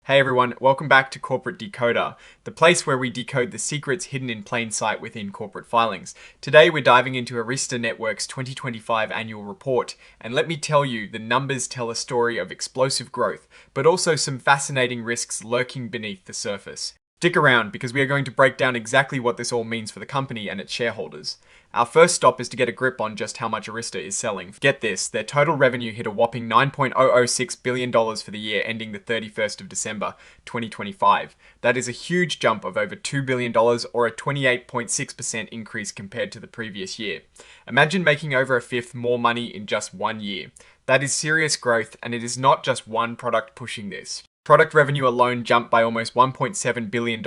Hey everyone, welcome back to Corporate Decoder, the place where we decode the secrets hidden in plain sight within corporate filings. Today we're diving into Arista Network's 2025 annual report, and let me tell you, the numbers tell a story of explosive growth, but also some fascinating risks lurking beneath the surface. Stick around because we are going to break down exactly what this all means for the company and its shareholders. Our first stop is to get a grip on just how much Arista is selling. Get this, their total revenue hit a whopping $9.006 billion for the year ending the 31st of December 2025. That is a huge jump of over $2 billion or a 28.6% increase compared to the previous year. Imagine making over a fifth more money in just 1 year. That is serious growth, and it is not just one product pushing this. Product revenue alone jumped by almost $1.7 billion,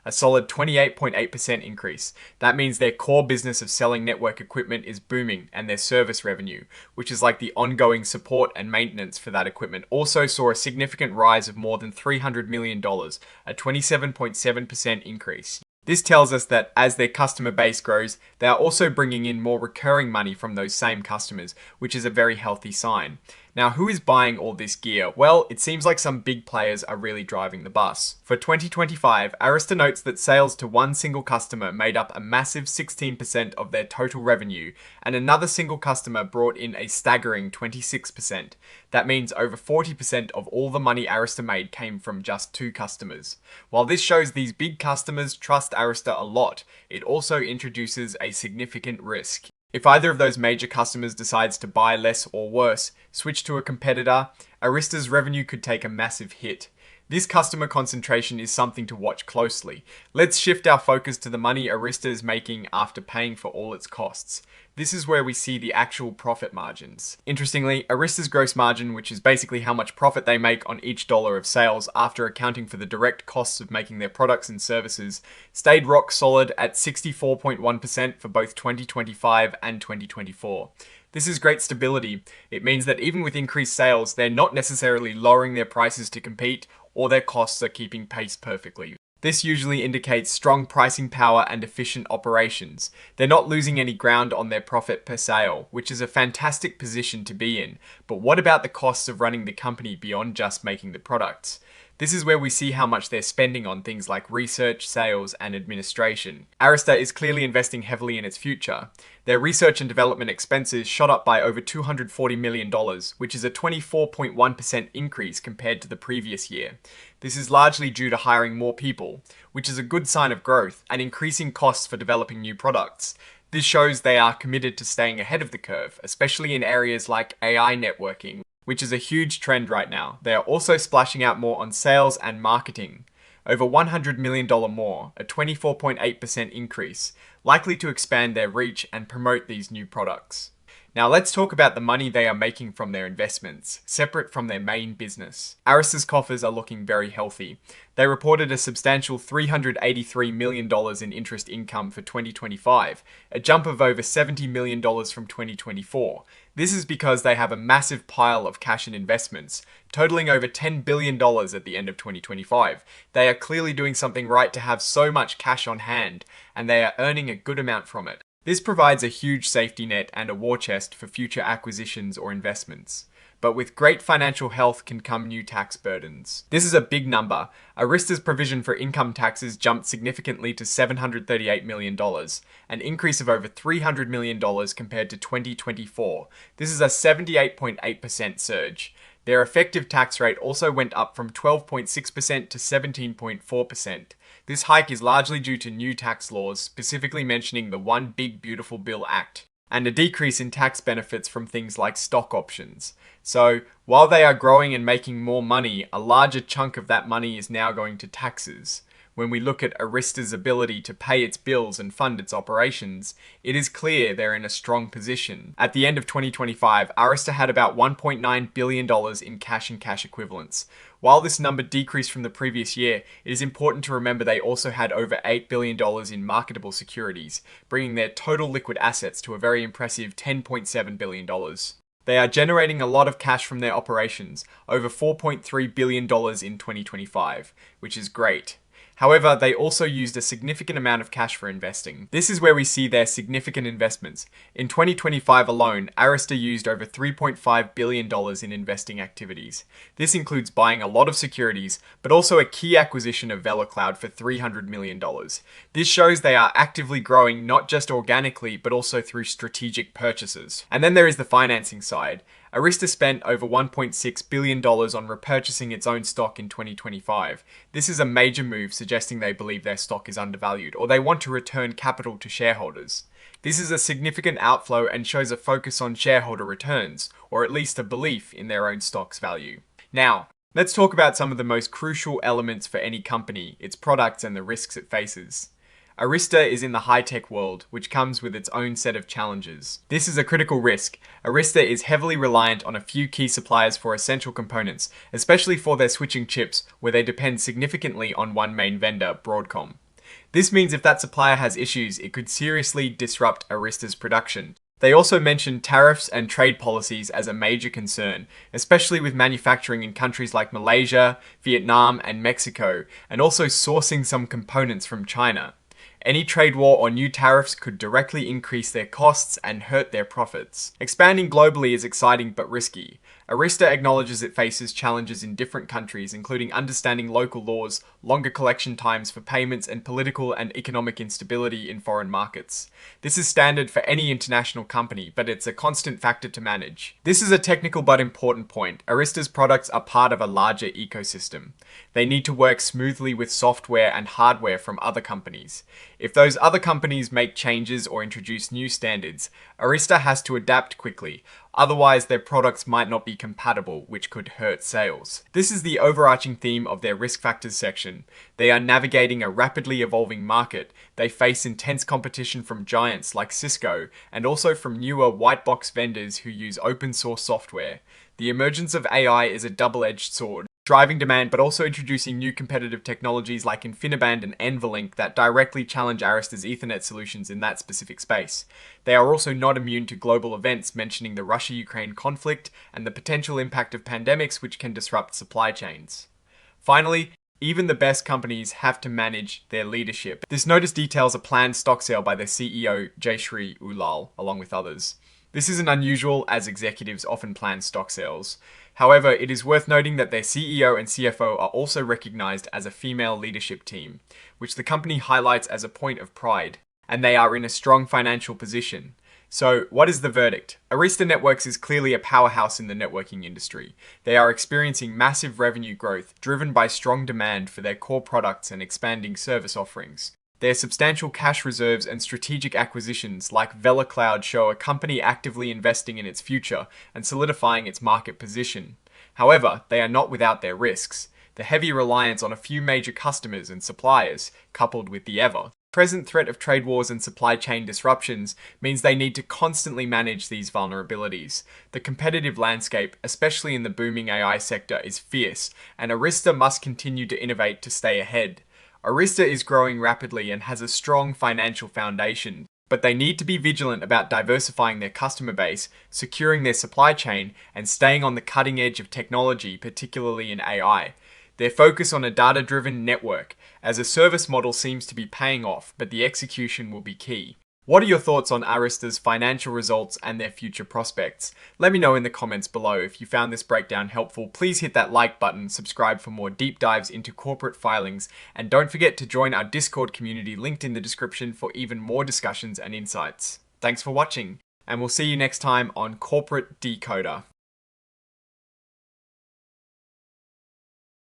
a solid 28.8% increase. That means their core business of selling network equipment is booming, and their service revenue, which is like the ongoing support and maintenance for that equipment, also saw a significant rise of more than $300 million, a 27.7% increase. This tells us that as their customer base grows, they are also bringing in more recurring money from those same customers, which is a very healthy sign. Now, who is buying all this gear? Well, it seems like some big players are really driving the bus. For 2025, Arista notes that sales to one single customer made up a massive 16% of their total revenue, and another single customer brought in a staggering 26%. That means over 40% of all the money Arista made came from just two customers. While this shows these big customers trust Arista a lot, it also introduces a significant risk. If either of those major customers decides to buy less or worse, switch to a competitor, Arista's revenue could take a massive hit. This customer concentration is something to watch closely. Let's shift our focus to the money Arista is making after paying for all its costs. This is where we see the actual profit margins. Interestingly, Arista's gross margin, which is basically how much profit they make on each dollar of sales after accounting for the direct costs of making their products and services, stayed rock solid at 64.1% for both 2025 and 2024. This is great stability. It means that even with increased sales, they're not necessarily lowering their prices to compete, or their costs are keeping pace perfectly. This usually indicates strong pricing power and efficient operations. They're not losing any ground on their profit per sale, which is a fantastic position to be in. But what about the costs of running the company beyond just making the products? This is where we see how much they're spending on things like research, sales, and administration. Arista is clearly investing heavily in its future. Their research and development expenses shot up by over $240 million, which is a 24.1% increase compared to the previous year. This is largely due to hiring more people, which is a good sign of growth, and increasing costs for developing new products. This shows they are committed to staying ahead of the curve, especially in areas like AI networking, which is a huge trend right now. They are also splashing out more on sales and marketing. Over $100 million more, a 24.8% increase, likely to expand their reach and promote these new products. Now let's talk about the money they are making from their investments, separate from their main business. Arista's coffers are looking very healthy. They reported a substantial $383 million in interest income for 2025, a jump of over $70 million from 2024. This is because they have a massive pile of cash and investments, totaling over $10 billion at the end of 2025. They are clearly doing something right to have so much cash on hand, and they are earning a good amount from it. This provides a huge safety net and a war chest for future acquisitions or investments. But with great financial health can come new tax burdens. This is a big number. Arista's provision for income taxes jumped significantly to $738 million, an increase of over $300 million compared to 2024. This is a 78.8% surge. Their effective tax rate also went up from 12.6% to 17.4%. This hike is largely due to new tax laws, specifically mentioning the One Big Beautiful Bill Act, and a decrease in tax benefits from things like stock options. So, while they are growing and making more money, a larger chunk of that money is now going to taxes. When we look at Arista's ability to pay its bills and fund its operations, it is clear they're in a strong position. At the end of 2025, Arista had about $1.9 billion in cash and cash equivalents. While this number decreased from the previous year, it is important to remember they also had over $8 billion in marketable securities, bringing their total liquid assets to a very impressive $10.7 billion. They are generating a lot of cash from their operations, over $4.3 billion in 2025, which is great. However, they also used a significant amount of cash for investing. This is where we see their significant investments. In 2025 alone, Arista used over $3.5 billion in investing activities. This includes buying a lot of securities, but also a key acquisition of VeloCloud for $300 million. This shows they are actively growing not just organically, but also through strategic purchases. And then there is the financing side. Arista spent over $1.6 billion on repurchasing its own stock in 2025. This is a major move suggesting they believe their stock is undervalued, or they want to return capital to shareholders. This is a significant outflow and shows a focus on shareholder returns, or at least a belief in their own stock's value. Now, let's talk about some of the most crucial elements for any company, its products and the risks it faces. Arista is in the high-tech world, which comes with its own set of challenges. This is a critical risk. Arista is heavily reliant on a few key suppliers for essential components, especially for their switching chips, where they depend significantly on one main vendor, Broadcom. This means if that supplier has issues, it could seriously disrupt Arista's production. They also mentioned tariffs and trade policies as a major concern, especially with manufacturing in countries like Malaysia, Vietnam, and Mexico, and also sourcing some components from China. Any trade war or new tariffs could directly increase their costs and hurt their profits. Expanding globally is exciting but risky. Arista acknowledges it faces challenges in different countries, including understanding local laws, longer collection times for payments, and political and economic instability in foreign markets. This is standard for any international company, but it's a constant factor to manage. This is a technical but important point. Arista's products are part of a larger ecosystem. They need to work smoothly with software and hardware from other companies. If those other companies make changes or introduce new standards, Arista has to adapt quickly. Otherwise, their products might not be compatible, which could hurt sales. This is the overarching theme of their risk factors section. They are navigating a rapidly evolving market. They face intense competition from giants like Cisco, and also from newer white box vendors who use open source software. The emergence of AI is a double-edged sword, driving demand but also introducing new competitive technologies like InfiniBand and NVLink that directly challenge Arista's Ethernet solutions in that specific space. They are also not immune to global events, mentioning the Russia-Ukraine conflict and the potential impact of pandemics which can disrupt supply chains. Finally, even the best companies have to manage their leadership. This notice details a planned stock sale by their CEO, Jayshree Ullal, along with others. This isn't unusual, as executives often plan stock sales. However, it is worth noting that their CEO and CFO are also recognized as a female leadership team, which the company highlights as a point of pride, and they are in a strong financial position. So, what is the verdict? Arista Networks is clearly a powerhouse in the networking industry. They are experiencing massive revenue growth, driven by strong demand for their core products and expanding service offerings. Their substantial cash reserves and strategic acquisitions like VeloCloud show a company actively investing in its future and solidifying its market position. However, they are not without their risks. The heavy reliance on a few major customers and suppliers, coupled with the ever-present threat of trade wars and supply chain disruptions, means they need to constantly manage these vulnerabilities. The competitive landscape, especially in the booming AI sector, is fierce, and Arista must continue to innovate to stay ahead. Arista is growing rapidly and has a strong financial foundation, but they need to be vigilant about diversifying their customer base, securing their supply chain, and staying on the cutting edge of technology, particularly in AI. Their focus on a data-driven network as a service model seems to be paying off, but the execution will be key. What are your thoughts on Arista's financial results and their future prospects? Let me know in the comments below. If you found this breakdown helpful, please hit that like button, subscribe for more deep dives into corporate filings, and don't forget to join our Discord community linked in the description for even more discussions and insights. Thanks for watching, and we'll see you next time on Corporate Decoder.